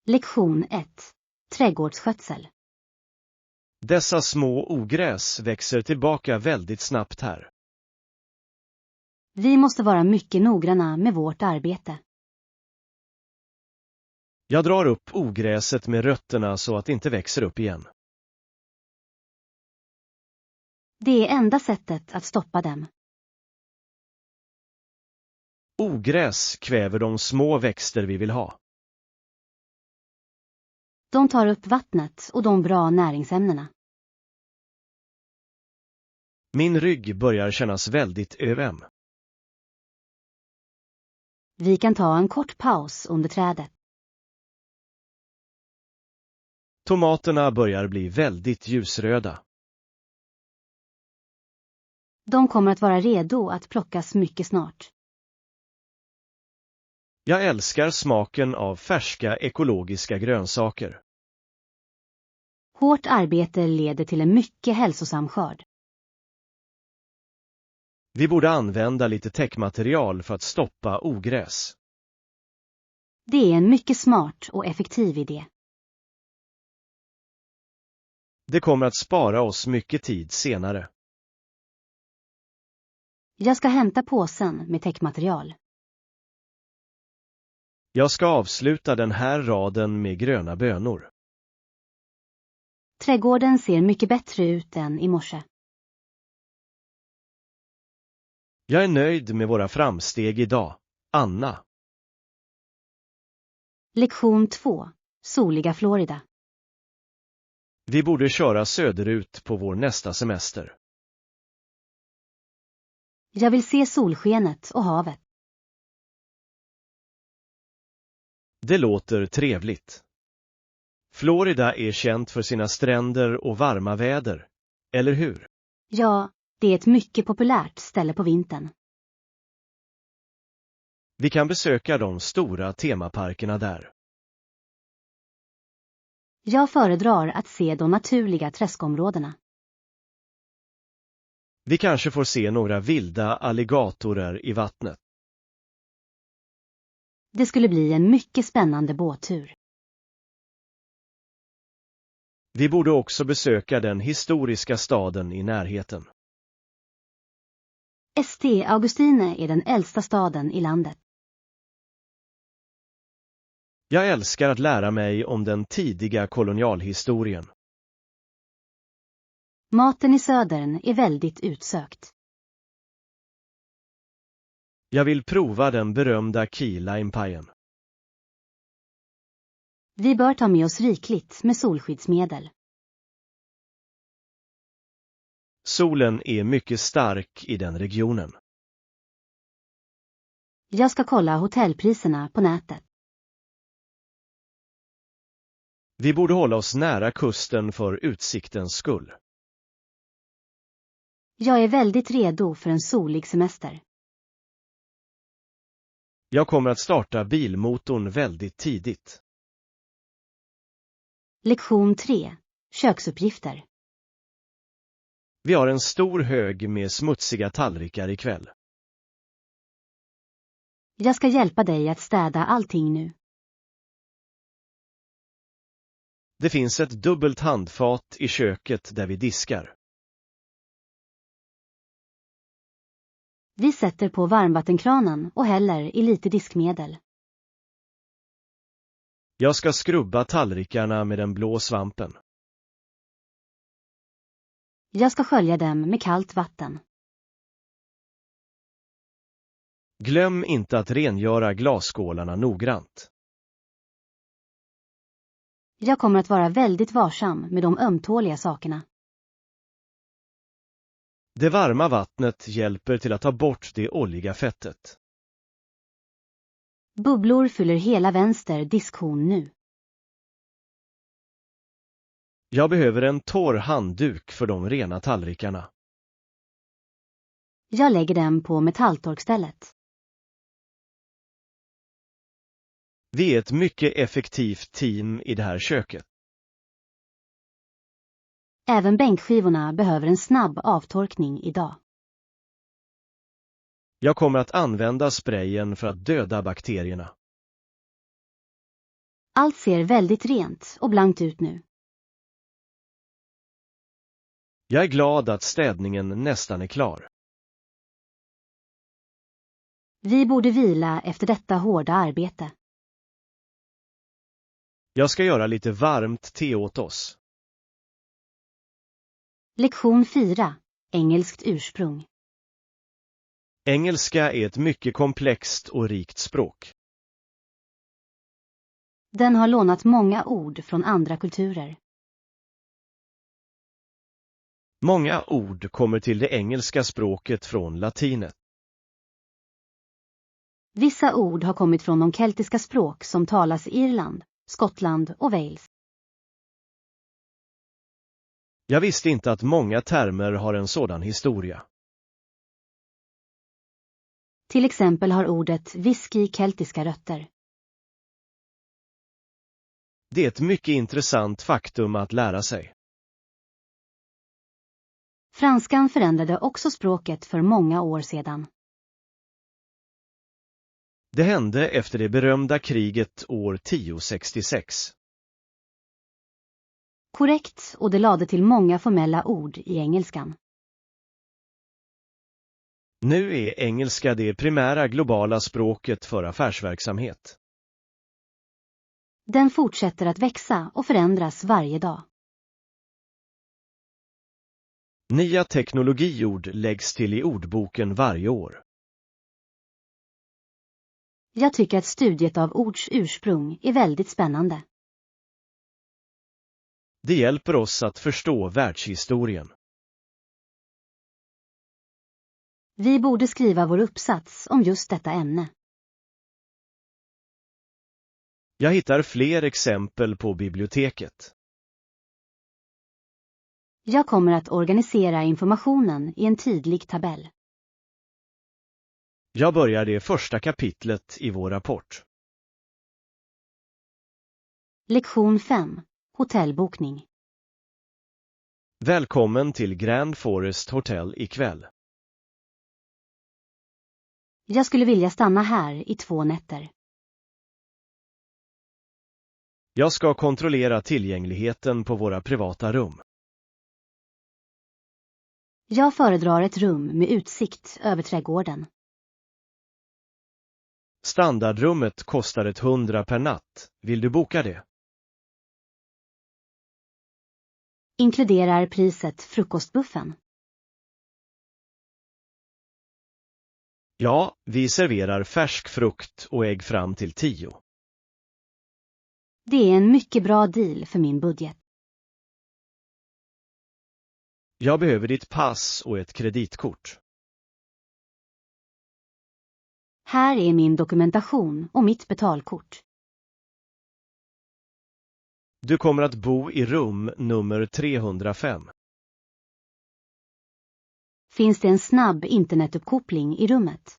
Lektion 1. Trädgårdsskötsel. Dessa små ogräs växer tillbaka väldigt snabbt här. Vi måste vara mycket noggranna med vårt arbete. Jag drar upp ogräset med rötterna så att det inte växer upp igen. Det är enda sättet att stoppa dem. Ogräs kväver de små växter vi vill ha. De tar upp vattnet och de bra näringsämnena. Min rygg börjar kännas väldigt öm. Vi kan ta en kort paus under trädet. Tomaterna börjar bli väldigt ljusröda. De kommer att vara redo att plockas mycket snart. Jag älskar smaken av färska ekologiska grönsaker. Hårt arbete leder till en mycket hälsosam skörd. Vi borde använda lite täckmaterial för att stoppa ogräs. Det är en mycket smart och effektiv idé. Det kommer att spara oss mycket tid senare. Jag ska hämta påsen med täckmaterial. Jag ska avsluta den här raden med gröna bönor. Trädgården ser mycket bättre ut än i morse. Jag är nöjd med våra framsteg idag, Anna. Lektion 2. Soliga Florida. Vi borde köra söderut på vår nästa semester. Jag vill se solskenet och havet. Det låter trevligt. Florida är känt för sina stränder och varma väder, eller hur? Ja, det är ett mycket populärt ställe på vintern. Vi kan besöka de stora temaparkerna där. Jag föredrar att se de naturliga träskområdena. Vi kanske får se några vilda alligatorer i vattnet. Det skulle bli en mycket spännande båttur. Vi borde också besöka den historiska staden i närheten. St. Augustine är den äldsta staden i landet. Jag älskar att lära mig om den tidiga kolonialhistorien. Maten i södern är väldigt utsökt. Jag vill prova den berömda key lime pien. Vi bör ta med oss rikligt med solskyddsmedel. Solen är mycket stark i den regionen. Jag ska kolla hotellpriserna på nätet. Vi borde hålla oss nära kusten för utsiktens skull. Jag är väldigt redo för en solig semester. Jag kommer att starta bilmotorn väldigt tidigt. Lektion 3. Köksuppgifter. Vi har en stor hög med smutsiga tallrikar ikväll. Jag ska hjälpa dig att städa allting nu. Det finns ett dubbelt handfat i köket där vi diskar. Vi sätter på varmvattenkranen och häller i lite diskmedel. Jag ska skrubba tallrikarna med den blå svampen. Jag ska skölja dem med kallt vatten. Glöm inte att rengöra glasskålarna noggrant. Jag kommer att vara väldigt varsam med de ömtåliga sakerna. Det varma vattnet hjälper till att ta bort det oljiga fettet. Bubblor fyller hela vänster diskhon nu. Jag behöver en torr handduk för de rena tallrikarna. Jag lägger dem på metalltorkstället. Vi är ett mycket effektivt team i det här köket. Även bänkskivorna behöver en snabb avtorkning idag. Jag kommer att använda sprayen för att döda bakterierna. Allt ser väldigt rent och blankt ut nu. Jag är glad att städningen nästan är klar. Vi borde vila efter detta hårda arbete. Jag ska göra lite varmt te åt oss. Lektion 4. Engelskt ursprung. Engelska är ett mycket komplext och rikt språk. Den har lånat många ord från andra kulturer. Många ord kommer till det engelska språket från latinet. Vissa ord har kommit från de keltiska språk som talas i Irland, Skottland och Wales. Jag visste inte att många termer har en sådan historia. Till exempel har ordet whisky keltiska rötter. Det är ett mycket intressant faktum att lära sig. Franskan förändrade också språket för många år sedan. Det hände efter det berömda kriget år 1066. Korrekt, och det lade till många formella ord i engelskan. Nu är engelska det primära globala språket för affärsverksamhet. Den fortsätter att växa och förändras varje dag. Nya teknologiord läggs till i ordboken varje år. Jag tycker att studiet av ords ursprung är väldigt spännande. Det hjälper oss att förstå världshistorien. Vi borde skriva vår uppsats om just detta ämne. Jag hittar fler exempel på biblioteket. Jag kommer att organisera informationen i en tydlig tabell. Jag börjar det första kapitlet i vår rapport. Lektion 5. Hotellbokning. Välkommen till Grand Forest Hotel ikväll. Jag skulle vilja stanna här i 2 nätter. Jag ska kontrollera tillgängligheten på våra privata rum. Jag föredrar ett rum med utsikt över trädgården. Standardrummet kostar 100 per natt. Vill du boka det? Inkluderar priset frukostbuffen? Ja, vi serverar färsk frukt och ägg fram till 10. Det är en mycket bra deal för min budget. Jag behöver ditt pass och ett kreditkort. Här är min dokumentation och mitt betalkort. Du kommer att bo i rum nummer 305. Finns det en snabb internetuppkoppling i rummet?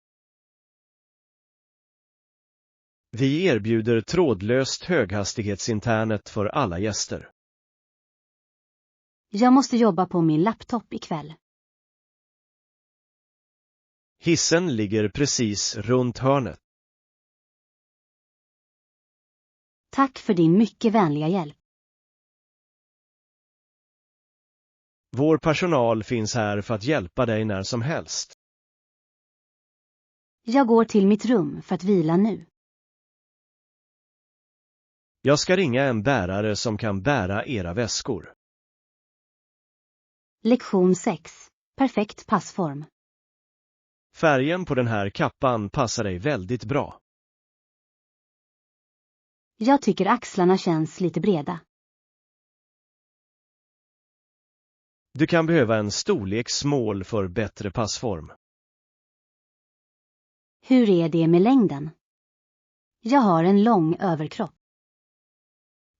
Vi erbjuder trådlöst höghastighetsinternet för alla gäster. Jag måste jobba på min laptop ikväll. Hissen ligger precis runt hörnet. Tack för din mycket vänliga hjälp. Vår personal finns här för att hjälpa dig när som helst. Jag går till mitt rum för att vila nu. Jag ska ringa en bärare som kan bära era väskor. Lektion 6. Perfekt passform. Färgen på den här kappan passar dig väldigt bra. Jag tycker axlarna känns lite breda. Du kan behöva en storlek small för bättre passform. Hur är det med längden? Jag har en lång överkropp.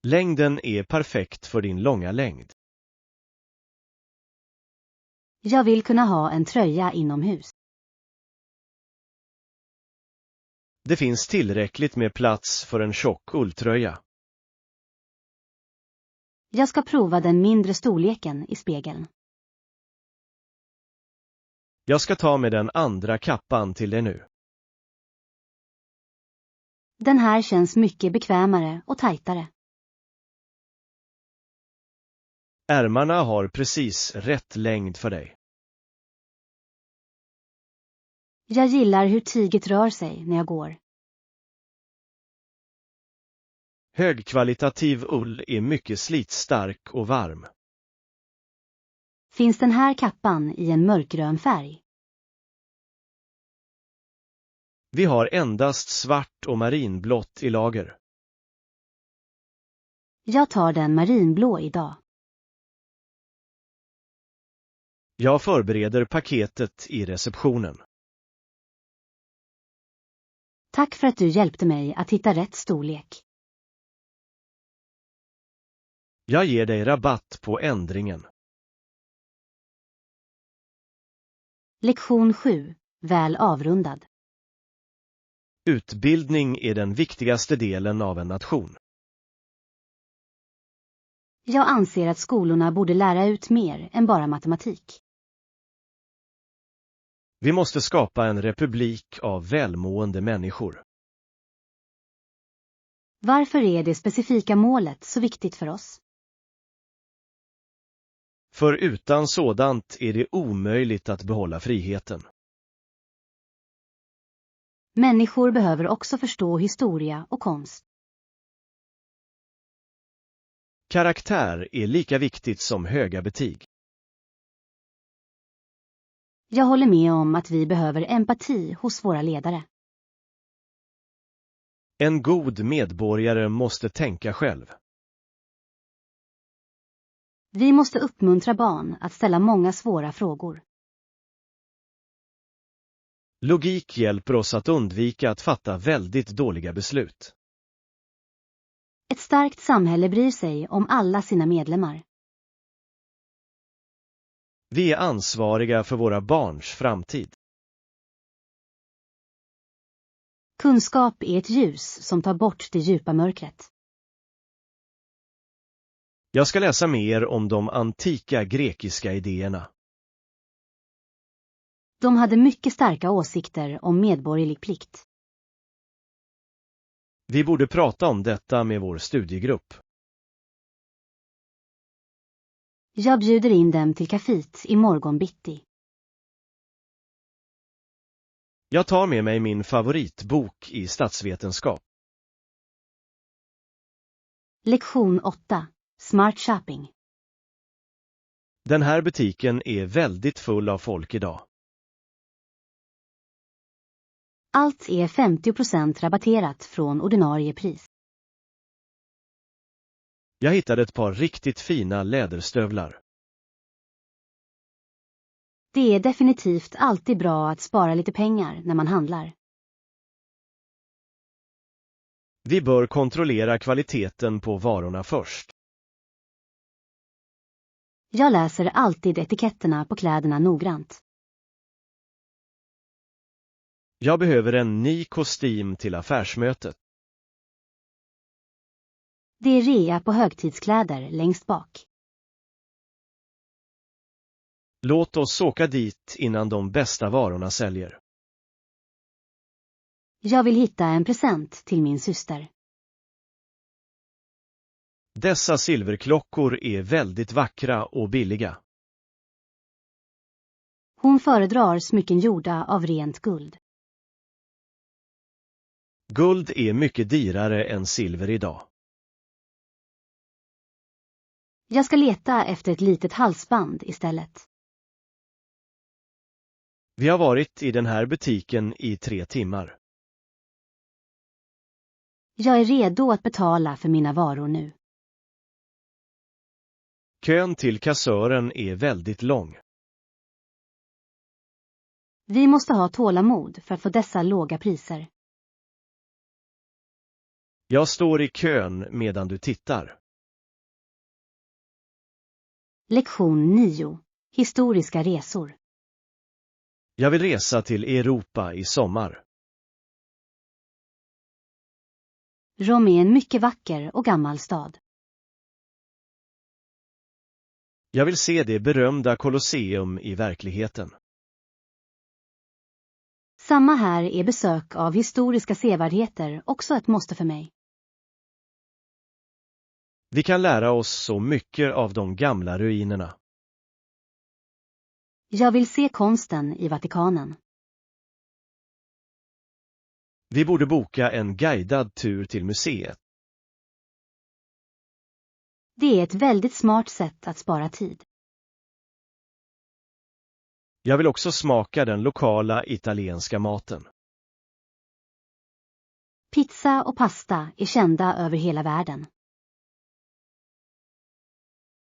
Längden är perfekt för din långa längd. Jag vill kunna ha en tröja inomhus. Det finns tillräckligt med plats för en tjock ulltröja. Jag ska prova den mindre storleken i spegeln. Jag ska ta med den andra kappan till dig nu. Den här känns mycket bekvämare och tajtare. Ärmarna har precis rätt längd för dig. Jag gillar hur tyget rör sig när jag går. Högkvalitativ ull är mycket slitstark och varm. Finns den här kappan i en mörkgrön färg? Vi har endast svart och marinblått i lager. Jag tar den marinblå idag. Jag förbereder paketet i receptionen. Tack för att du hjälpte mig att hitta rätt storlek. Jag ger dig rabatt på ändringen. Lektion 7. Väl avrundad. Utbildning är den viktigaste delen av en nation. Jag anser att skolorna borde lära ut mer än bara matematik. Vi måste skapa en republik av välmående människor. Varför är det specifika målet så viktigt för oss? För utan sådant är det omöjligt att behålla friheten. Människor behöver också förstå historia och konst. Karaktär är lika viktigt som höga betyg. Jag håller med om att vi behöver empati hos våra ledare. En god medborgare måste tänka själv. Vi måste uppmuntra barn att ställa många svåra frågor. Logik hjälper oss att undvika att fatta väldigt dåliga beslut. Ett starkt samhälle bryr sig om alla sina medlemmar. Vi är ansvariga för våra barns framtid. Kunskap är ett ljus som tar bort det djupa mörkret. Jag ska läsa mer om de antika grekiska idéerna. De hade mycket starka åsikter om medborgerlig plikt. Vi borde prata om detta med vår studiegrupp. Jag bjuder in dem till kaféet i morgon bitti. Jag tar med mig min favoritbok i statsvetenskap. Lektion 8. Smart shopping. Den här butiken är väldigt full av folk idag. Allt är 50% rabatterat från ordinarie pris. Jag hittade ett par riktigt fina läderstövlar. Det är definitivt alltid bra att spara lite pengar när man handlar. Vi bör kontrollera kvaliteten på varorna först. Jag läser alltid etiketterna på kläderna noggrant. Jag behöver en ny kostym till affärsmötet. Det är rea på högtidskläder längst bak. Låt oss åka dit innan de bästa varorna säljer. Jag vill hitta en present till min syster. Dessa silverklockor är väldigt vackra och billiga. Hon föredrar smycken gjorda av rent guld. Guld är mycket dyrare än silver idag. Jag ska leta efter ett litet halsband istället. Vi har varit i den här butiken i 3 timmar. Jag är redo att betala för mina varor nu. Kön till kassören är väldigt lång. Vi måste ha tålamod för att få dessa låga priser. Jag står i kön medan du tittar. Lektion 9. Historiska resor. Jag vill resa till Europa i sommar. Rom är en mycket vacker och gammal stad. Jag vill se det berömda Colosseum i verkligheten. Samma här är besök av historiska sevärdheter också ett måste för mig. Vi kan lära oss så mycket av de gamla ruinerna. Jag vill se konsten i Vatikanen. Vi borde boka en guidad tur till museet. Det är ett väldigt smart sätt att spara tid. Jag vill också smaka den lokala italienska maten. Pizza och pasta är kända över hela världen.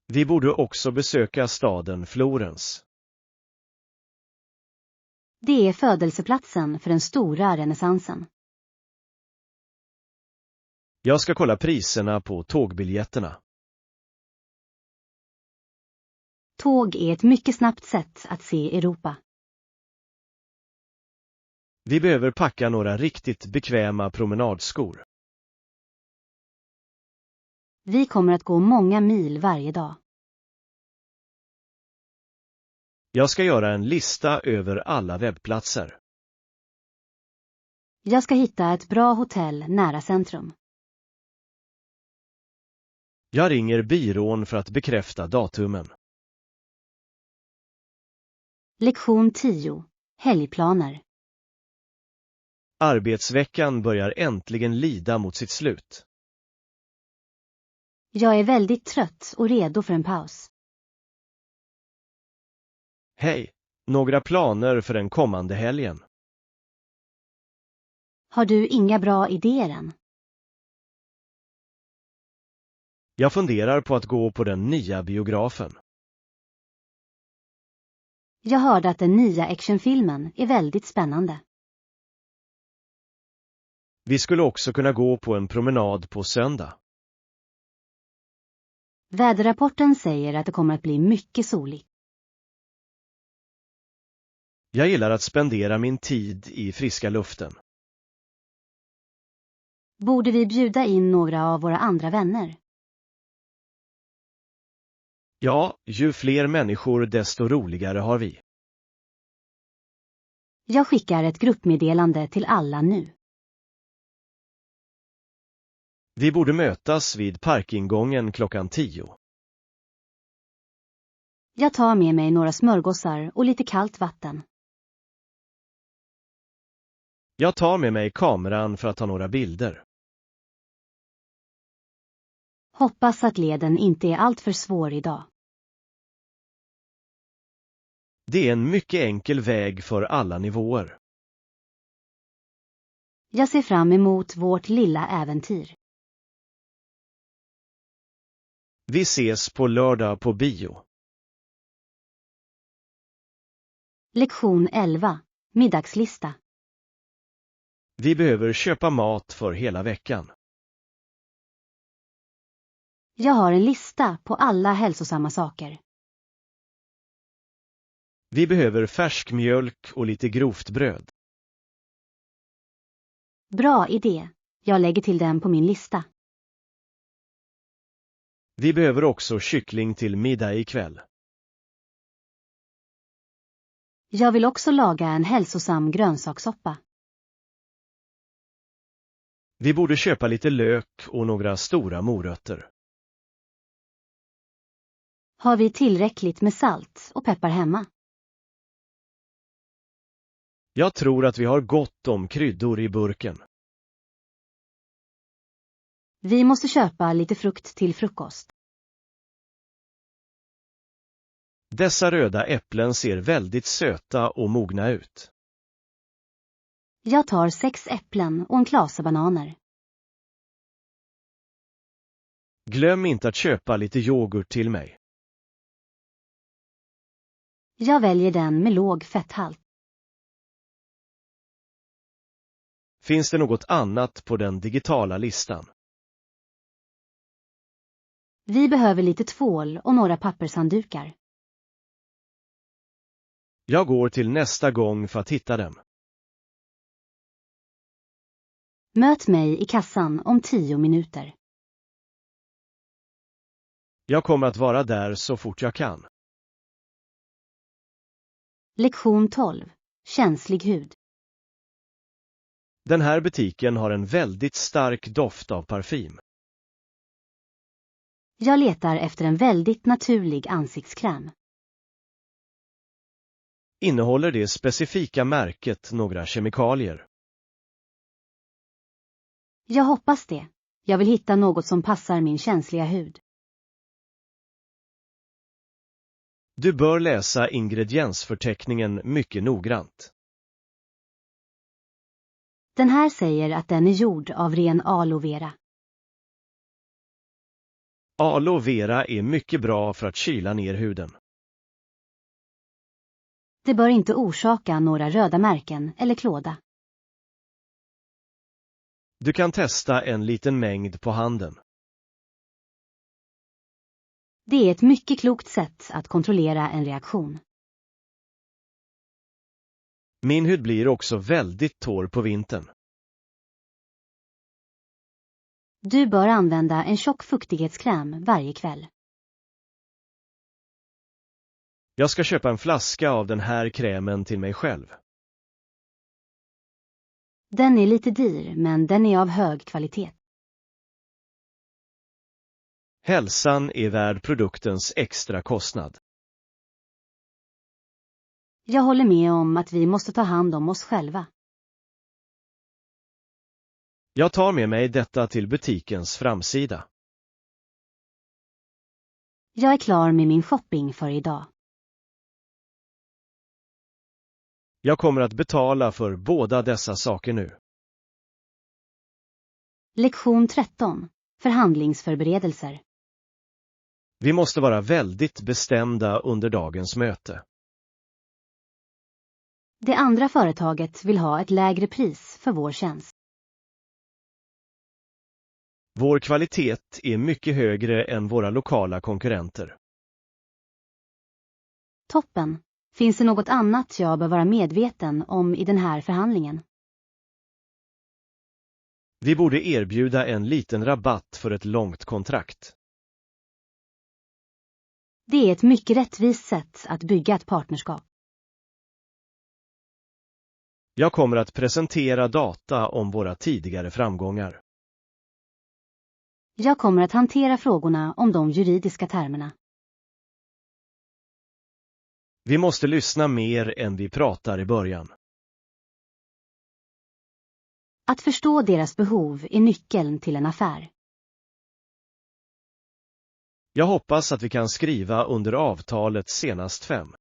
Vi borde också besöka staden Florens. Det är födelseplatsen för den stora renässansen. Jag ska kolla priserna på tågbiljetterna. Tåg är ett mycket snabbt sätt att se Europa. Vi behöver packa några riktigt bekväma promenadskor. Vi kommer att gå många mil varje dag. Jag ska göra en lista över alla webbplatser. Jag ska hitta ett bra hotell nära centrum. Jag ringer byrån för att bekräfta datumen. Lektion 10. Helgplaner. Arbetsveckan börjar äntligen lida mot sitt slut. Jag är väldigt trött och redo för en paus. Hej, några planer för den kommande helgen? Har du inga bra idéer än? Jag funderar på att gå på den nya biografen. Jag hörde att den nya actionfilmen är väldigt spännande. Vi skulle också kunna gå på en promenad på söndag. Väderrapporten säger att det kommer att bli mycket soligt. Jag gillar att spendera min tid i friska luften. Borde vi bjuda in några av våra andra vänner? Ja, ju fler människor desto roligare har vi. Jag skickar ett gruppmeddelande till alla nu. Vi borde mötas vid parkingången klockan 10. Jag tar med mig några smörgåsar och lite kallt vatten. Jag tar med mig kameran för att ta några bilder. Hoppas att leden inte är allt för svår idag. Det är en mycket enkel väg för alla nivåer. Jag ser fram emot vårt lilla äventyr. Vi ses på lördag på bio. Lektion 11. Middagslista. Vi behöver köpa mat för hela veckan. Jag har en lista på alla hälsosamma saker. Vi behöver färsk mjölk och lite grovt bröd. Bra idé. Jag lägger till den på min lista. Vi behöver också kyckling till middag ikväll. Jag vill också laga en hälsosam grönsakssoppa. Vi borde köpa lite lök och några stora morötter. Har vi tillräckligt med salt och peppar hemma? Jag tror att vi har gott om kryddor i burken. Vi måste köpa lite frukt till frukost. Dessa röda äpplen ser väldigt söta och mogna ut. Jag tar 6 äpplen och en klase bananer. Glöm inte att köpa lite yoghurt till mig. Jag väljer den med låg fetthalt. Finns det något annat på den digitala listan? Vi behöver lite tvål och några pappershanddukar. Jag går till nästa gång för att hitta dem. Möt mig i kassan om 10 minuter. Jag kommer att vara där så fort jag kan. Lektion 12. Känslig hud. Den här butiken har en väldigt stark doft av parfym. Jag letar efter en väldigt naturlig ansiktskräm. Innehåller det specifika märket några kemikalier? Jag hoppas det. Jag vill hitta något som passar min känsliga hud. Du bör läsa ingrediensförteckningen mycket noggrant. Den här säger att den är gjord av ren aloe vera. Aloe vera är mycket bra för att kyla ner huden. Det bör inte orsaka några röda märken eller klåda. Du kan testa en liten mängd på handen. Det är ett mycket klokt sätt att kontrollera en reaktion. Min hud blir också väldigt torr på vintern. Du bör använda en tjock fuktighetskräm varje kväll. Jag ska köpa en flaska av den här krämen till mig själv. Den är lite dyr, men den är av hög kvalitet. Hälsan är värd produktens extra kostnad. Jag håller med om att vi måste ta hand om oss själva. Jag tar med mig detta till butikens framsida. Jag är klar med min shopping för idag. Jag kommer att betala för båda dessa saker nu. Lektion 13. Förhandlingsförberedelser. Vi måste vara väldigt bestämda under dagens möte. Det andra företaget vill ha ett lägre pris för vår tjänst. Vår kvalitet är mycket högre än våra lokala konkurrenter. Toppen. Finns det något annat jag bör vara medveten om i den här förhandlingen? Vi borde erbjuda en liten rabatt för ett långt kontrakt. Det är ett mycket rättvist sätt att bygga ett partnerskap. Jag kommer att presentera data om våra tidigare framgångar. Jag kommer att hantera frågorna om de juridiska termerna. Vi måste lyssna mer än vi pratar i början. Att förstå deras behov är nyckeln till en affär. Jag hoppas att vi kan skriva under avtalet senast 5.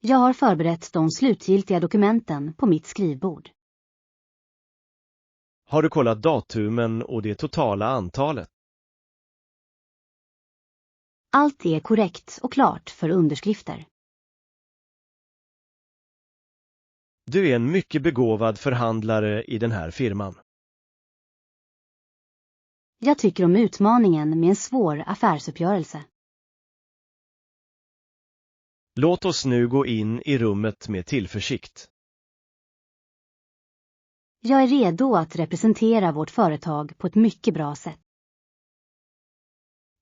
Jag har förberett de slutgiltiga dokumenten på mitt skrivbord. Har du kollat datumen och det totala antalet? Allt är korrekt och klart för underskrifter. Du är en mycket begåvad förhandlare i den här firman. Jag tycker om utmaningen med en svår affärsuppgörelse. Låt oss nu gå in i rummet med tillförsikt. Jag är redo att representera vårt företag på ett mycket bra sätt.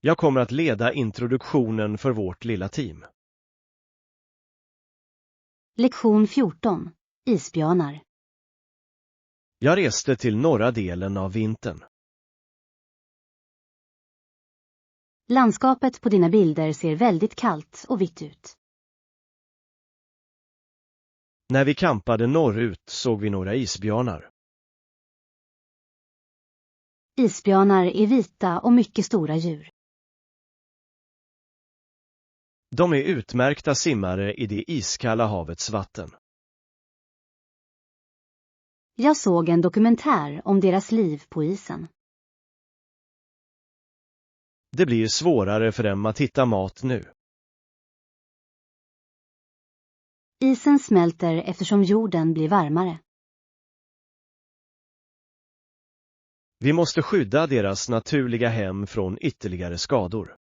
Jag kommer att leda introduktionen för vårt lilla team. Lektion 14. Isbjörnar. Jag reste till norra delen av vintern. Landskapet på dina bilder ser väldigt kallt och vitt ut. När vi campade norrut såg vi några isbjörnar. Isbjörnar är vita och mycket stora djur. De är utmärkta simmare i det iskalla havets vatten. Jag såg en dokumentär om deras liv på isen. Det blir svårare för dem att hitta mat nu. Isen smälter eftersom jorden blir varmare. Vi måste skydda deras naturliga hem från ytterligare skador.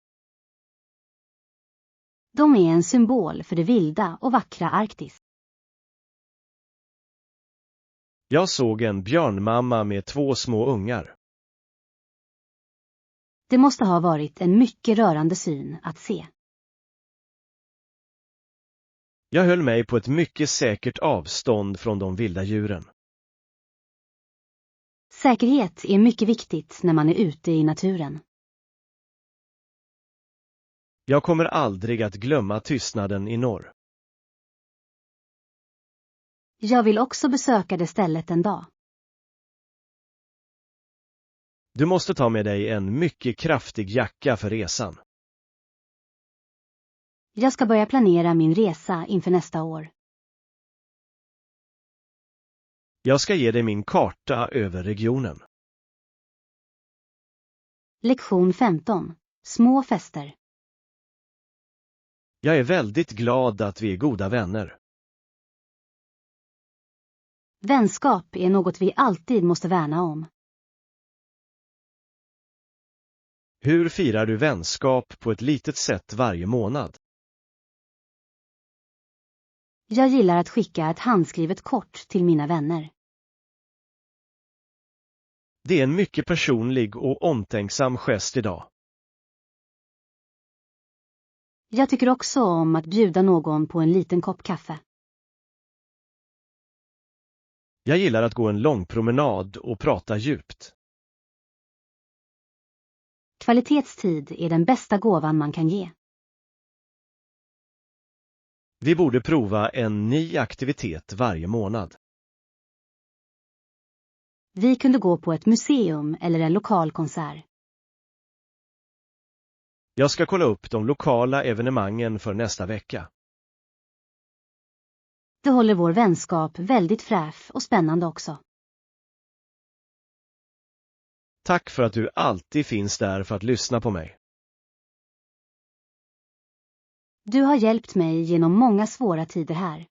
De är en symbol för det vilda och vackra Arktis. Jag såg en björnmamma med 2 små ungar. Det måste ha varit en mycket rörande syn att se. Jag höll mig på ett mycket säkert avstånd från de vilda djuren. Säkerhet är mycket viktigt när man är ute i naturen. Jag kommer aldrig att glömma tystnaden i norr. Jag vill också besöka det stället en dag. Du måste ta med dig en mycket kraftig jacka för resan. Jag ska börja planera min resa inför nästa år. Jag ska ge dig min karta över regionen. Lektion 15. Små fester. Jag är väldigt glad att vi är goda vänner. Vänskap är något vi alltid måste värna om. Hur firar du vänskap på ett litet sätt varje månad? Jag gillar att skicka ett handskrivet kort till mina vänner. Det är en mycket personlig och omtänksam gest idag. Jag tycker också om att bjuda någon på en liten kopp kaffe. Jag gillar att gå en lång promenad och prata djupt. Kvalitetstid är den bästa gåvan man kan ge. Vi borde prova en ny aktivitet varje månad. Vi kunde gå på ett museum eller en lokal konsert. Jag ska kolla upp de lokala evenemangen för nästa vecka. Det håller vår vänskap väldigt fräsch och spännande också. Tack för att du alltid finns där för att lyssna på mig. Du har hjälpt mig genom många svåra tider här.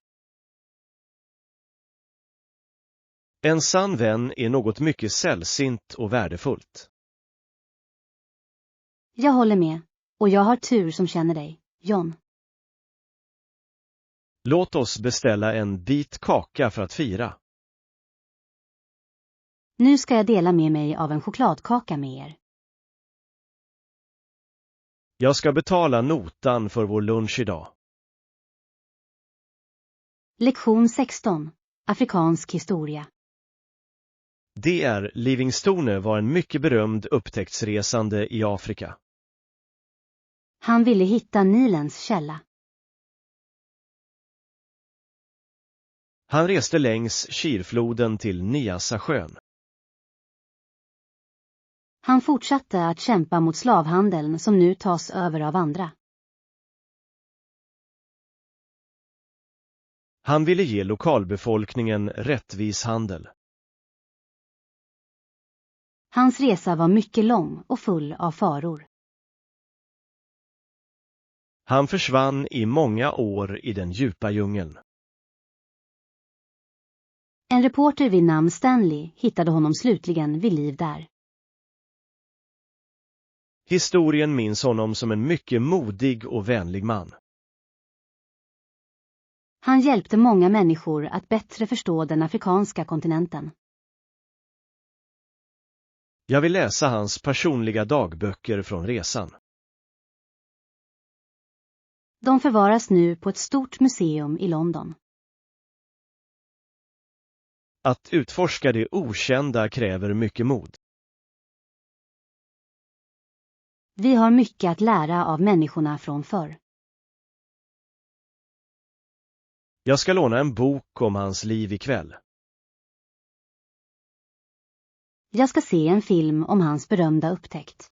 En sann vän är något mycket sällsynt och värdefullt. Jag håller med, och jag har tur som känner dig, John. Låt oss beställa en bit kaka för att fira. Nu ska jag dela med mig av en chokladkaka med er. Jag ska betala notan för vår lunch idag. Lektion 16. Afrikansk historia. Dr. Livingstone var en mycket berömd upptäcktsresande i Afrika. Han ville hitta Nilens källa. Han reste längs Kirfloden till Nyassa-sjön. Han fortsatte att kämpa mot slavhandeln som nu tas över av andra. Han ville ge lokalbefolkningen rättvis handel. Hans resa var mycket lång och full av faror. Han försvann i många år i den djupa djungeln. En reporter vid namn Stanley hittade honom slutligen vid liv där. Historien minns honom som en mycket modig och vänlig man. Han hjälpte många människor att bättre förstå den afrikanska kontinenten. Jag vill läsa hans personliga dagböcker från resan. De förvaras nu på ett stort museum i London. Att utforska det okända kräver mycket mod. Vi har mycket att lära av människorna från förr. Jag ska låna en bok om hans liv ikväll. Jag ska se en film om hans berömda upptäckt.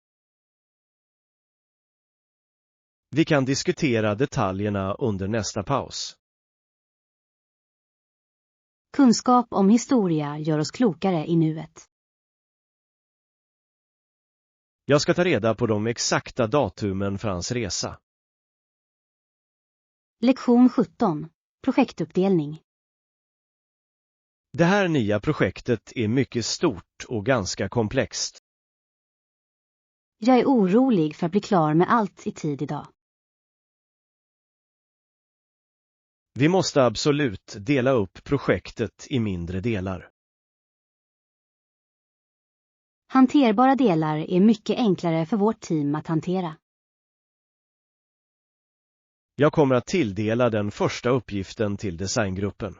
Vi kan diskutera detaljerna under nästa paus. Kunskap om historia gör oss klokare i nuet. Jag ska ta reda på de exakta datumen för hans resa. Lektion 17. Projektuppdelning. Det här nya projektet är mycket stort och ganska komplext. Jag är orolig för att bli klar med allt i tid idag. Vi måste absolut dela upp projektet i mindre delar. Hanterbara delar är mycket enklare för vårt team att hantera. Jag kommer att tilldela den första uppgiften till designgruppen.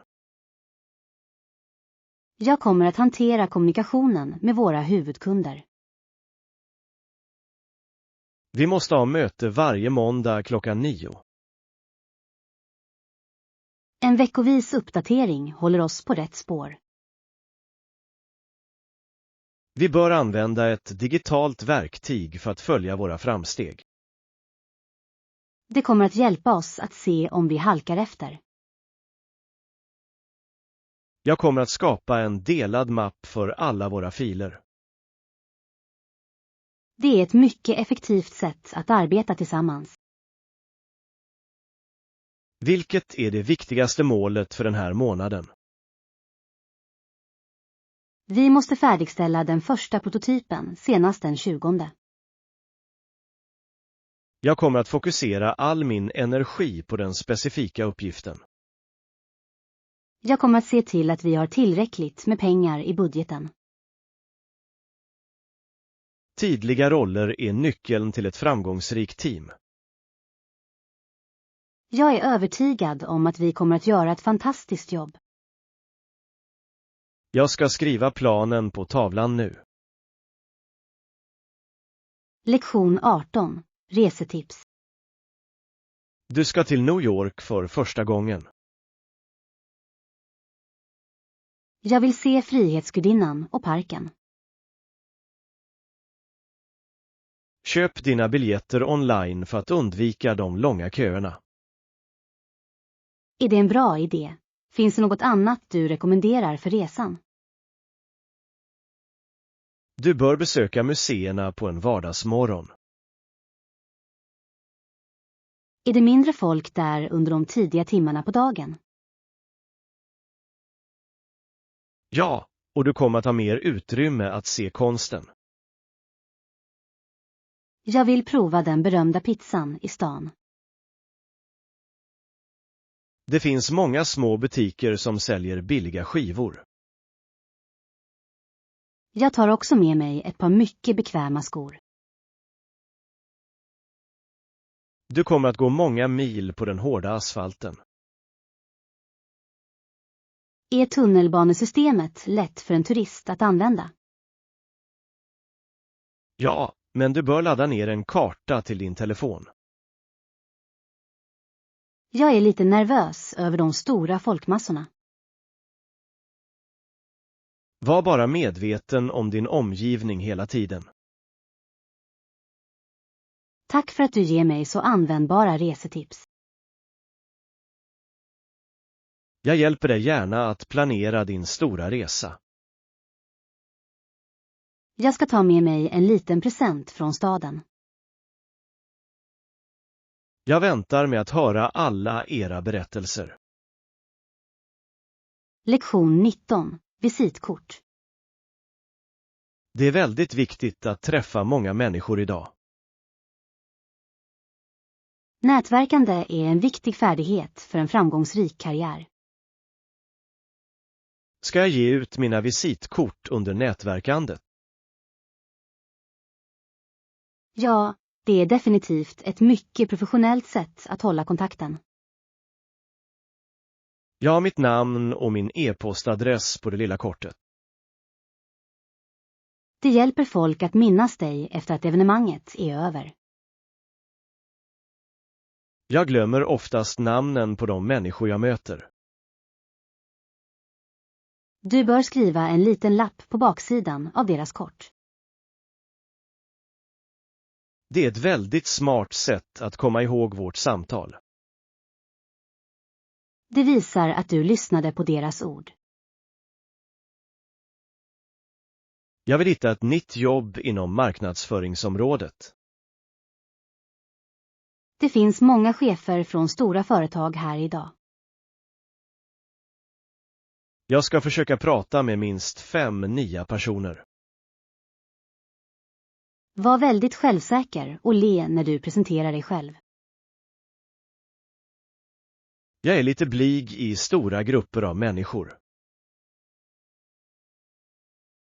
Jag kommer att hantera kommunikationen med våra huvudkunder. Vi måste ha möte varje måndag klockan 9. En veckovis uppdatering håller oss på rätt spår. Vi bör använda ett digitalt verktyg för att följa våra framsteg. Det kommer att hjälpa oss att se om vi halkar efter. Jag kommer att skapa en delad mapp för alla våra filer. Det är ett mycket effektivt sätt att arbeta tillsammans. Vilket är det viktigaste målet för den här månaden? Vi måste färdigställa den första prototypen senast den 20. Jag kommer att fokusera all min energi på den specifika uppgiften. Jag kommer att se till att vi har tillräckligt med pengar i budgeten. Tydliga roller är nyckeln till ett framgångsrikt team. Jag är övertygad om att vi kommer att göra ett fantastiskt jobb. Jag ska skriva planen på tavlan nu. Lektion 18. Resetips. Du ska till New York för första gången. Jag vill se Frihetsgudinnan och parken. Köp dina biljetter online för att undvika de långa köerna. Är det en bra idé? Finns det något annat du rekommenderar för resan? Du bör besöka museerna på en vardagsmorgon. Är det mindre folk där under de tidiga timmarna på dagen? Ja, och du kommer att ha mer utrymme att se konsten. Jag vill prova den berömda pizzan i stan. Det finns många små butiker som säljer billiga skivor. Jag tar också med mig ett par mycket bekväma skor. Du kommer att gå många mil på den hårda asfalten. Är tunnelbanesystemet lätt för en turist att använda? Ja, men du bör ladda ner en karta till din telefon. Jag är lite nervös över de stora folkmassorna. Var bara medveten om din omgivning hela tiden. Tack för att du ger mig så användbara resetips. Jag hjälper dig gärna att planera din stora resa. Jag ska ta med mig en liten present från staden. Jag väntar med att höra alla era berättelser. Lektion 19. Visitkort. Det är väldigt viktigt att träffa många människor idag. Nätverkande är en viktig färdighet för en framgångsrik karriär. Ska jag ge ut mina visitkort under nätverkandet? Ja, det är definitivt ett mycket professionellt sätt att hålla kontakten. Jag har mitt namn och min e-postadress på det lilla kortet. Det hjälper folk att minnas dig efter att evenemanget är över. Jag glömmer oftast namnen på de människor jag möter. Du bör skriva en liten lapp på baksidan av deras kort. Det är ett väldigt smart sätt att komma ihåg vårt samtal. Det visar att du lyssnade på deras ord. Jag vill hitta ett nytt jobb inom marknadsföringsområdet. Det finns många chefer från stora företag här idag. Jag ska försöka prata med minst 5 nya personer. Var väldigt självsäker och le när du presenterar dig själv. Jag är lite blyg i stora grupper av människor.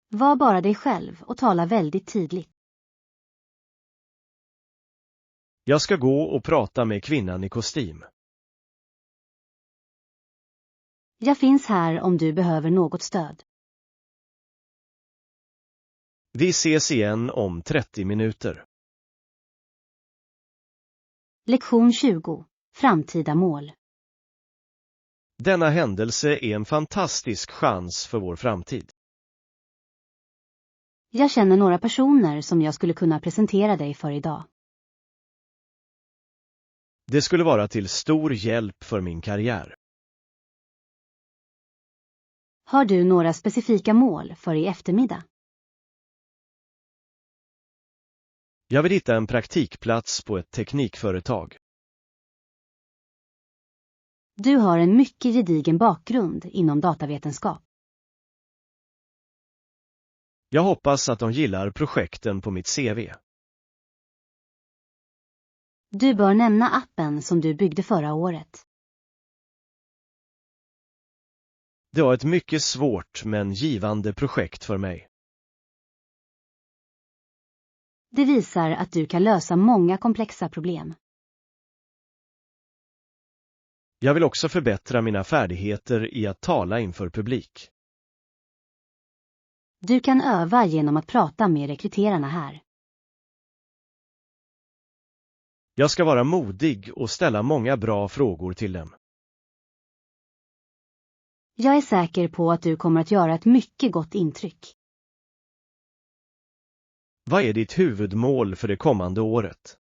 Var bara dig själv och tala väldigt tydligt. Jag ska gå och prata med kvinnan i kostym. Jag finns här om du behöver något stöd. Vi ses igen om 30 minuter. Lektion 20. Framtida mål. Denna händelse är en fantastisk chans för vår framtid. Jag känner några personer som jag skulle kunna presentera dig för idag. Det skulle vara till stor hjälp för min karriär. Har du några specifika mål för i eftermiddag? Jag vill hitta en praktikplats på ett teknikföretag. Du har en mycket gedigen bakgrund inom datavetenskap. Jag hoppas att de gillar projekten på mitt CV. Du bör nämna appen som du byggde förra året. Det var ett mycket svårt men givande projekt för mig. Det visar att du kan lösa många komplexa problem. Jag vill också förbättra mina färdigheter i att tala inför publik. Du kan öva genom att prata med rekryterarna här. Jag ska vara modig och ställa många bra frågor till dem. Jag är säker på att du kommer att göra ett mycket gott intryck. Vad är ditt huvudmål för det kommande året?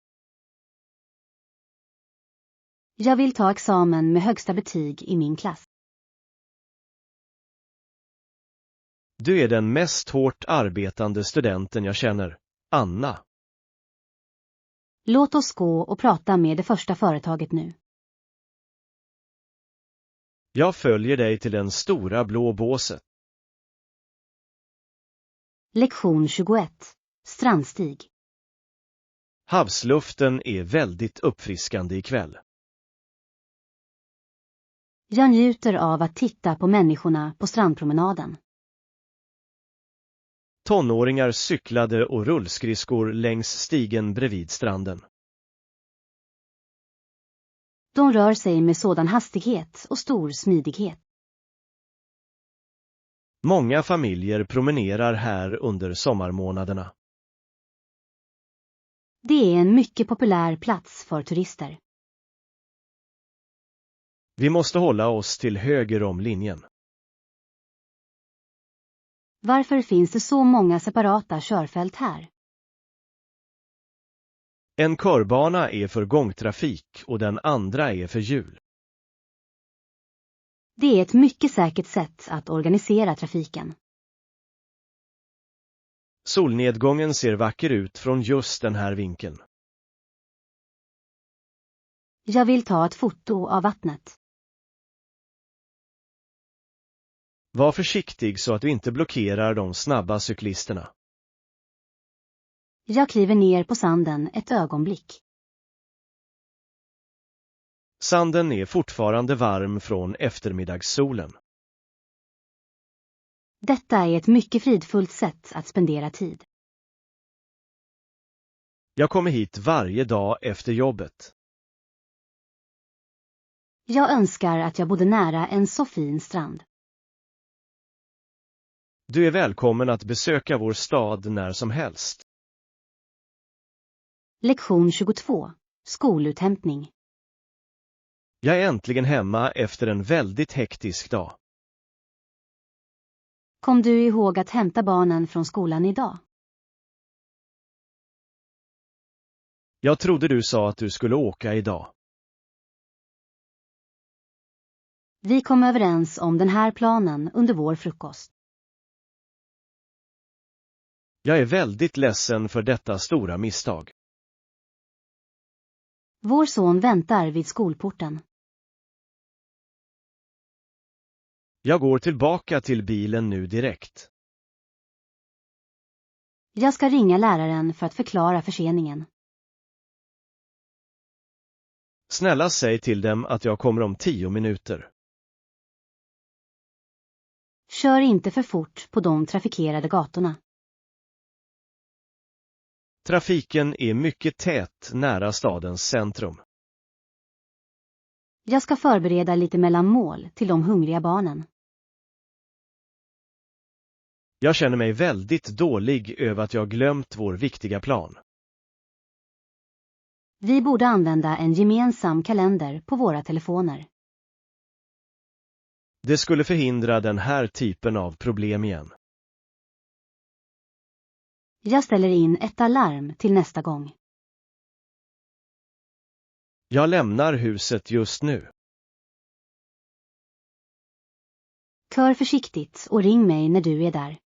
Jag vill ta examen med högsta betyg i min klass. Du är den mest hårt arbetande studenten jag känner, Anna. Låt oss gå och prata med det första företaget nu. Jag följer dig till den stora blå båset. Lektion 21. Strandstig. Havsluften är väldigt uppfriskande ikväll. Jag njuter av att titta på människorna på strandpromenaden. Tonåringar cyklade och rullskridskor längs stigen bredvid stranden. De rör sig med sådan hastighet och stor smidighet. Många familjer promenerar här under sommarmånaderna. Det är en mycket populär plats för turister. Vi måste hålla oss till höger om linjen. Varför finns det så många separata körfält här? En körbana är för gångtrafik och den andra är för hjul. Det är ett mycket säkert sätt att organisera trafiken. Solnedgången ser vacker ut från just den här vinkeln. Jag vill ta ett foto av vattnet. Var försiktig så att du inte blockerar de snabba cyklisterna. Jag kliver ner på sanden ett ögonblick. Sanden är fortfarande varm från eftermiddagssolen. Detta är ett mycket fridfullt sätt att spendera tid. Jag kommer hit varje dag efter jobbet. Jag önskar att jag bodde nära en så fin strand. Du är välkommen att besöka vår stad när som helst. Lektion 22. Skoluthämtning. Jag är äntligen hemma efter en väldigt hektisk dag. Kom du ihåg att hämta barnen från skolan idag? Jag trodde du sa att du skulle åka idag. Vi kom överens om den här planen under vår frukost. Jag är väldigt ledsen för detta stora misstag. Vår son väntar vid skolporten. Jag går tillbaka till bilen nu direkt. Jag ska ringa läraren för att förklara förseningen. Snälla säg till dem att jag kommer om 10 minuter. Kör inte för fort på de trafikerade gatorna. Trafiken är mycket tät nära stadens centrum. Jag ska förbereda lite mellanmål till de hungriga barnen. Jag känner mig väldigt dålig över att jag glömt vår viktiga plan. Vi borde använda en gemensam kalender på våra telefoner. Det skulle förhindra den här typen av problem igen. Jag ställer in ett alarm till nästa gång. Jag lämnar huset just nu. Kör försiktigt och ring mig när du är där.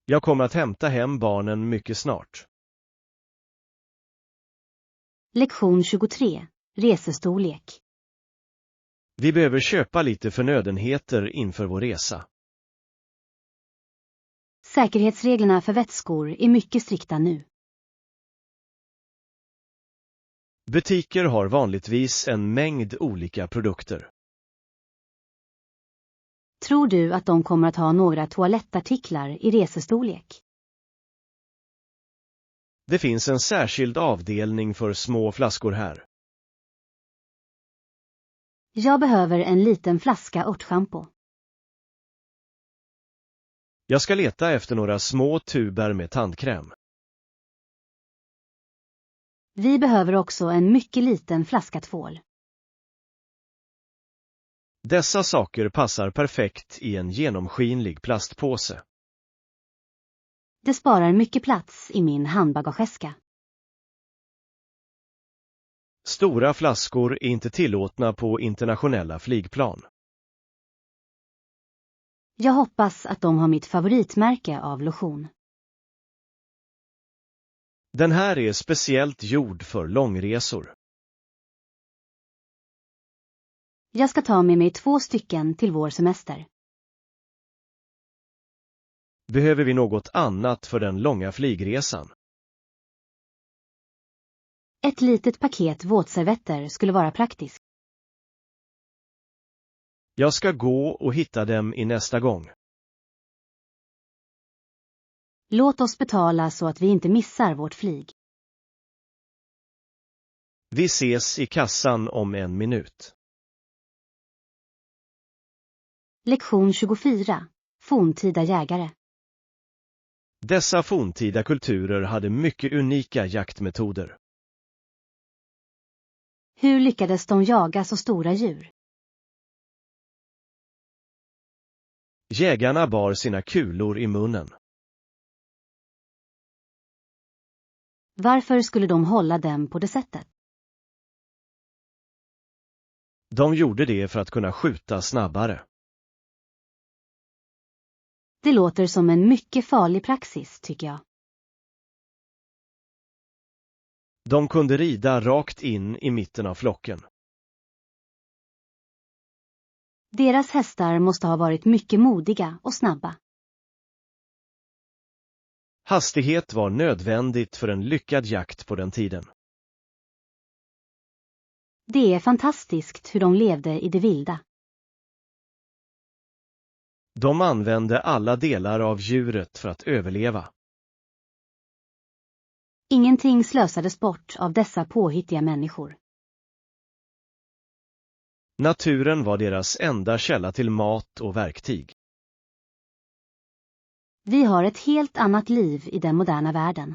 Jag kommer att hämta hem barnen mycket snart. Lektion 23. Resestorlek. Vi behöver köpa lite förnödenheter inför vår resa. Säkerhetsreglerna för vätskor är mycket strikta nu. Butiker har vanligtvis en mängd olika produkter. Tror du att de kommer att ha några toalettartiklar i resestorlek? Det finns en särskild avdelning för små flaskor här. Jag behöver en liten flaska örtschampo. Jag ska leta efter några små tuber med tandkräm. Vi behöver också en mycket liten flaska tvål. Dessa saker passar perfekt i en genomskinlig plastpåse. Det sparar mycket plats i min handbagageväska. Stora flaskor är inte tillåtna på internationella flygplan. Jag hoppas att de har mitt favoritmärke av lotion. Den här är speciellt gjord för långresor. Jag ska ta med mig 2 stycken till vår semester. Behöver vi något annat för den långa flygresan? Ett litet paket våtservetter skulle vara praktiskt. Jag ska gå och hitta dem i nästa gång. Låt oss betala så att vi inte missar vårt flyg. Vi ses i kassan om 1 minut. Lektion 24. Forntida jägare. Dessa forntida kulturer hade mycket unika jaktmetoder. Hur lyckades de jaga så stora djur? Jägarna bar sina kulor i munnen. Varför skulle de hålla dem på det sättet? De gjorde det för att kunna skjuta snabbare. Det låter som en mycket farlig praxis, tycker jag. De kunde rida rakt in i mitten av flocken. Deras hästar måste ha varit mycket modiga och snabba. Hastighet var nödvändigt för en lyckad jakt på den tiden. Det är fantastiskt hur de levde i det vilda. De använde alla delar av djuret för att överleva. Ingenting slösades bort av dessa påhittiga människor. Naturen var deras enda källa till mat och verktyg. Vi har ett helt annat liv i den moderna världen.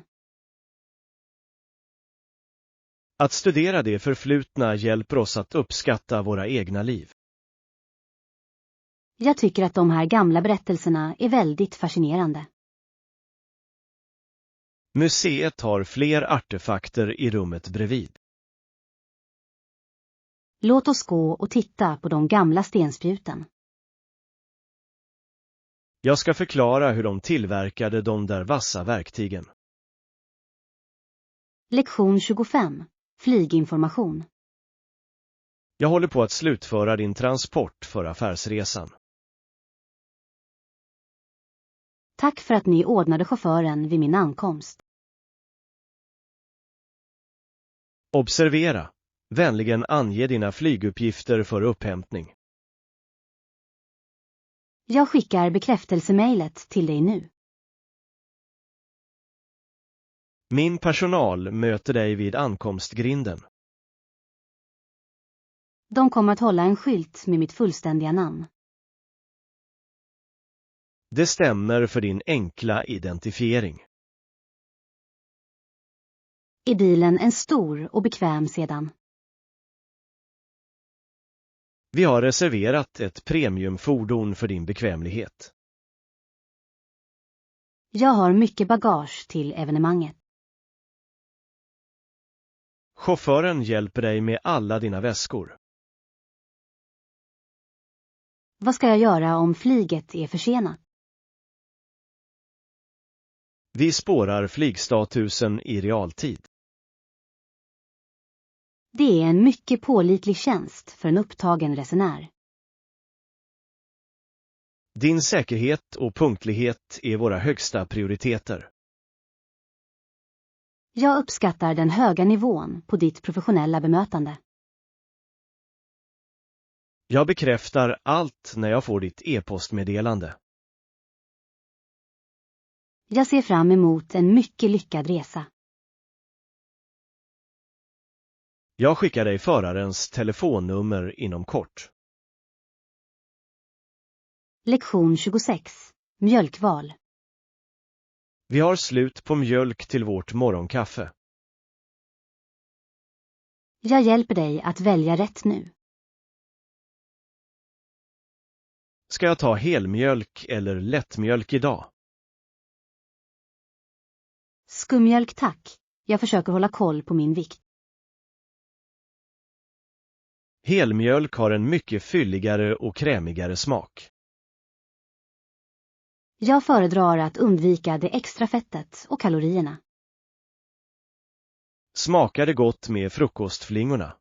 Att studera det förflutna hjälper oss att uppskatta våra egna liv. Jag tycker att de här gamla berättelserna är väldigt fascinerande. Museet har fler artefakter i rummet bredvid. Låt oss gå och titta på de gamla stenspjuten. Jag ska förklara hur de tillverkade de där vassa verktygen. Lektion 25. Flyginformation. Jag håller på att slutföra din transport för affärsresan. Tack för att ni ordnade chauffören vid min ankomst. Observera. Vänligen ange dina flyguppgifter för upphämtning. Jag skickar bekräftelsemejlet till dig nu. Min personal möter dig vid ankomstgrinden. De kommer att hålla en skylt med mitt fullständiga namn. Det stämmer för din enkla identifiering. Är bilen en stor och bekväm sedan? Vi har reserverat ett premiumfordon för din bekvämlighet. Jag har mycket bagage till evenemanget. Chauffören hjälper dig med alla dina väskor. Vad ska jag göra om flyget är försenat? Vi spårar flygstatusen i realtid. Det är en mycket pålitlig tjänst för en upptagen resenär. Din säkerhet och punktlighet är våra högsta prioriteter. Jag uppskattar den höga nivån på ditt professionella bemötande. Jag bekräftar allt när jag får ditt e-postmeddelande. Jag ser fram emot en mycket lyckad resa. Jag skickar dig förarens telefonnummer inom kort. Lektion 26. Mjölkval. Vi har slut på mjölk till vårt morgonkaffe. Jag hjälper dig att välja rätt nu. Ska jag ta helmjölk eller lättmjölk idag? Skummjölk tack. Jag försöker hålla koll på min vikt. Helmjölk har en mycket fylligare och krämigare smak. Jag föredrar att undvika det extra fettet och kalorierna. Smakar det gott med frukostflingorna?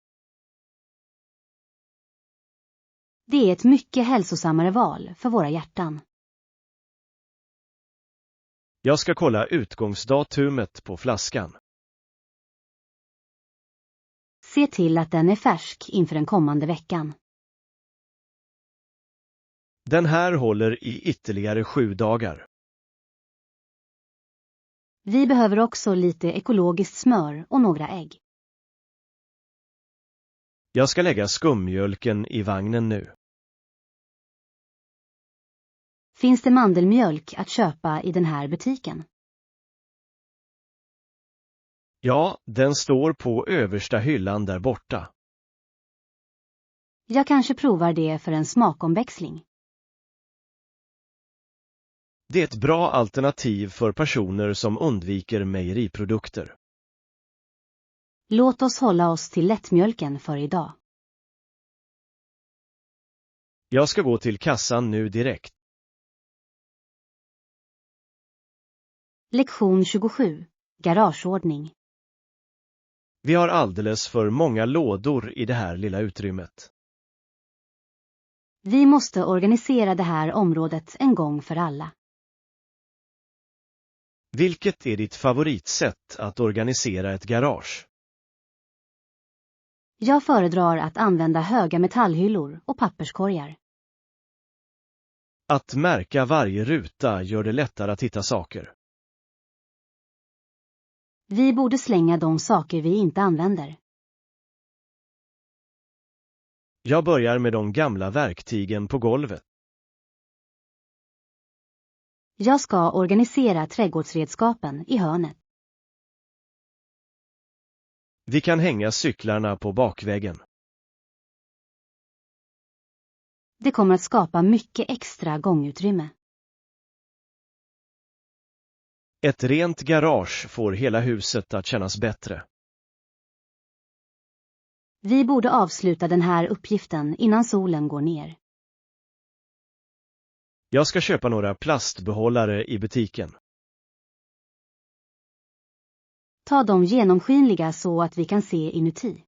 Det är ett mycket hälsosammare val för våra hjärtan. Jag ska kolla utgångsdatumet på flaskan. Se till att den är färsk inför den kommande veckan. Den här håller i ytterligare 7 dagar. Vi behöver också lite ekologiskt smör och några ägg. Jag ska lägga skummjölken i vagnen nu. Finns det mandelmjölk att köpa i den här butiken? Ja, den står på översta hyllan där borta. Jag kanske provar det för en smakomväxling. Det är ett bra alternativ för personer som undviker mejeriprodukter. Låt oss hålla oss till lättmjölken för idag. Jag ska gå till kassan nu direkt. Lektion 27. Garageordning. Vi har alldeles för många lådor i det här lilla utrymmet. Vi måste organisera det här området en gång för alla. Vilket är ditt favoritsätt att organisera ett garage? Jag föredrar att använda höga metallhyllor och papperskorgar. Att märka varje ruta gör det lättare att hitta saker. Vi borde slänga de saker vi inte använder. Jag börjar med de gamla verktygen på golvet. Jag ska organisera trädgårdsredskapen i hörnet. Vi kan hänga cyklarna på bakväggen. Det kommer att skapa mycket extra gångutrymme. Ett rent garage får hela huset att kännas bättre. Vi borde avsluta den här uppgiften innan solen går ner. Jag ska köpa några plastbehållare i butiken. Ta dem genomskinliga så att vi kan se inuti.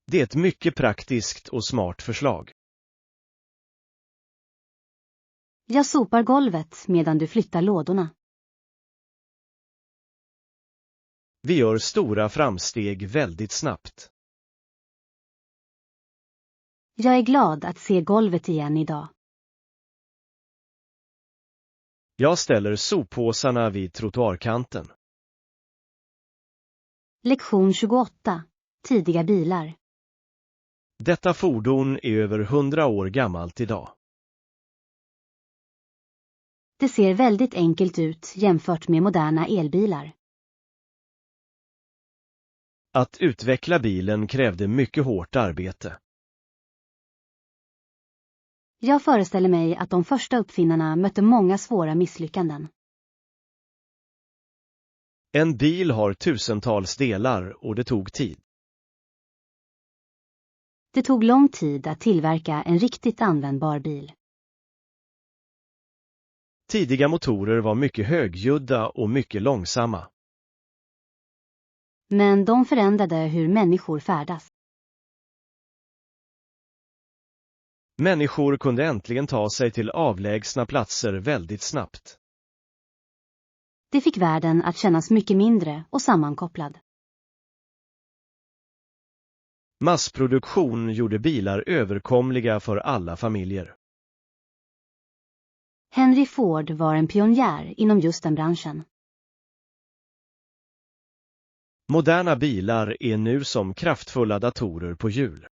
Det är ett mycket praktiskt och smart förslag. Jag sopar golvet medan du flyttar lådorna. Vi gör stora framsteg väldigt snabbt. Jag är glad att se golvet igen idag. Jag ställer soppåsarna vid trottoarkanten. Lektion 28. Tidiga bilar. Detta fordon är över 100 år gammalt idag. Det ser väldigt enkelt ut jämfört med moderna elbilar. Att utveckla bilen krävde mycket hårt arbete. Jag föreställer mig att de första uppfinnarna mötte många svåra misslyckanden. En bil har tusentals delar och det tog tid. Det tog lång tid att tillverka en riktigt användbar bil. Tidiga motorer var mycket högljudda och mycket långsamma. Men de förändrade hur människor färdas. Människor kunde äntligen ta sig till avlägsna platser väldigt snabbt. Det fick världen att kännas mycket mindre och sammankopplad. Massproduktion gjorde bilar överkomliga för alla familjer. Henry Ford var en pionjär inom just den branschen. Moderna bilar är nu som kraftfulla datorer på hjul.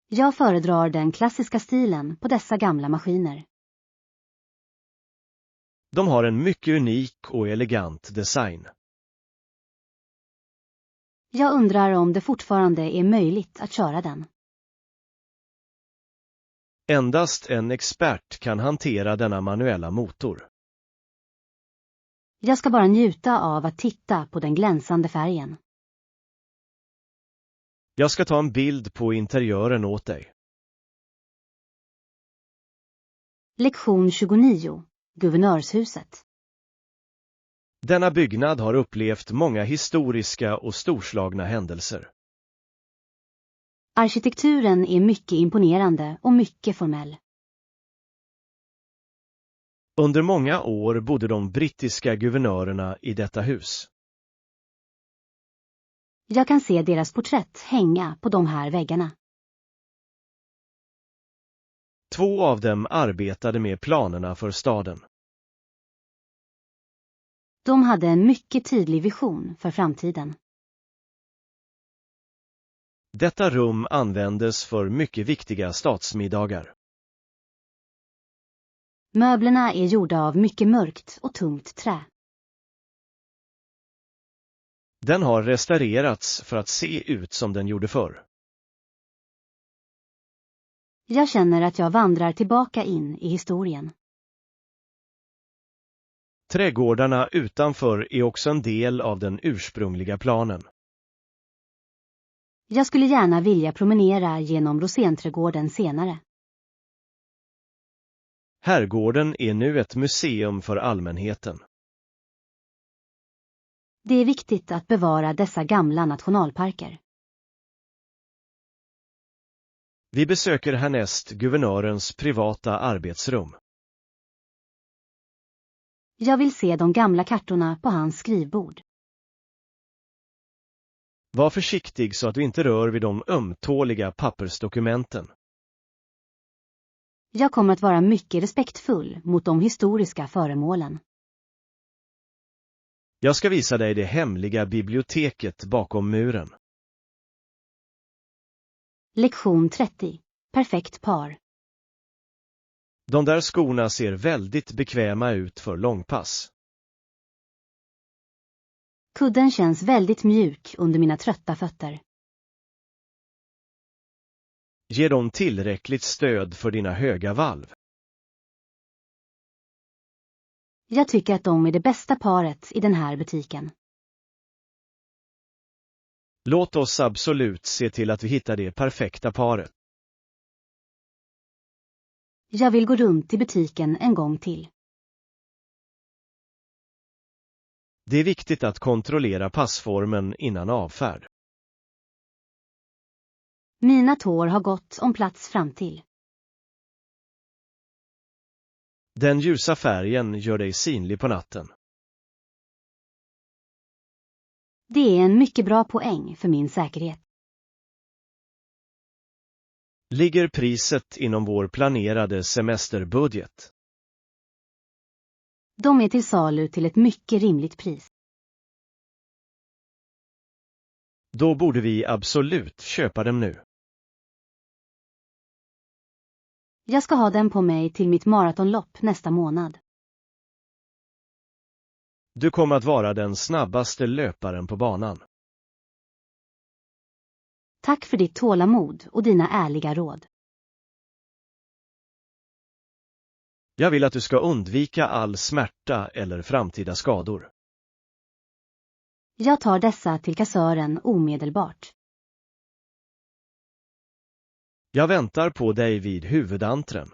Jag föredrar den klassiska stilen på dessa gamla maskiner. De har en mycket unik och elegant design. Jag undrar om det fortfarande är möjligt att köra den. Endast en expert kan hantera denna manuella motor. Jag ska bara njuta av att titta på den glänsande färgen. Jag ska ta en bild på interiören åt dig. Lektion 29. Guvernörshuset. Denna byggnad har upplevt många historiska och storslagna händelser. Arkitekturen är mycket imponerande och mycket formell. Under många år bodde de brittiska guvernörerna i detta hus. Jag kan se deras porträtt hänga på de här väggarna. 2 av dem arbetade med planerna för staden. De hade en mycket tydlig vision för framtiden. Detta rum användes för mycket viktiga statsmiddagar. Möblerna är gjorda av mycket mörkt och tungt trä. Den har restaurerats för att se ut som den gjorde förr. Jag känner att jag vandrar tillbaka in i historien. Trädgårdarna utanför är också en del av den ursprungliga planen. Jag skulle gärna vilja promenera genom Rosenträdgården senare. Herrgården är nu ett museum för allmänheten. Det är viktigt att bevara dessa gamla nationalparker. Vi besöker härnäst guvernörens privata arbetsrum. Jag vill se de gamla kartorna på hans skrivbord. Var försiktig så att du inte rör vid de ömtåliga pappersdokumenten. Jag kommer att vara mycket respektfull mot de historiska föremålen. Jag ska visa dig det hemliga biblioteket bakom muren. Lektion 30. Perfekt par. De där skorna ser väldigt bekväma ut för långpass. Kudden känns väldigt mjuk under mina trötta fötter. Ge dem tillräckligt stöd för dina höga valv. Jag tycker att de är det bästa paret i den här butiken. Låt oss absolut se till att vi hittar det perfekta paret. Jag vill gå runt i butiken en gång till. Det är viktigt att kontrollera passformen innan avfärd. Mina tår har gått om plats fram till. Den ljusa färgen gör dig synlig på natten. Det är en mycket bra poäng för min säkerhet. Ligger priset inom vår planerade semesterbudget? De är till salu till ett mycket rimligt pris. Då borde vi absolut köpa dem nu. Jag ska ha den på mig till mitt maratonlopp nästa månad. Du kommer att vara den snabbaste löparen på banan. Tack för ditt tålamod och dina ärliga råd. Jag vill att du ska undvika all smärta eller framtida skador. Jag tar dessa till kassören omedelbart. Jag väntar på dig vid huvudentren.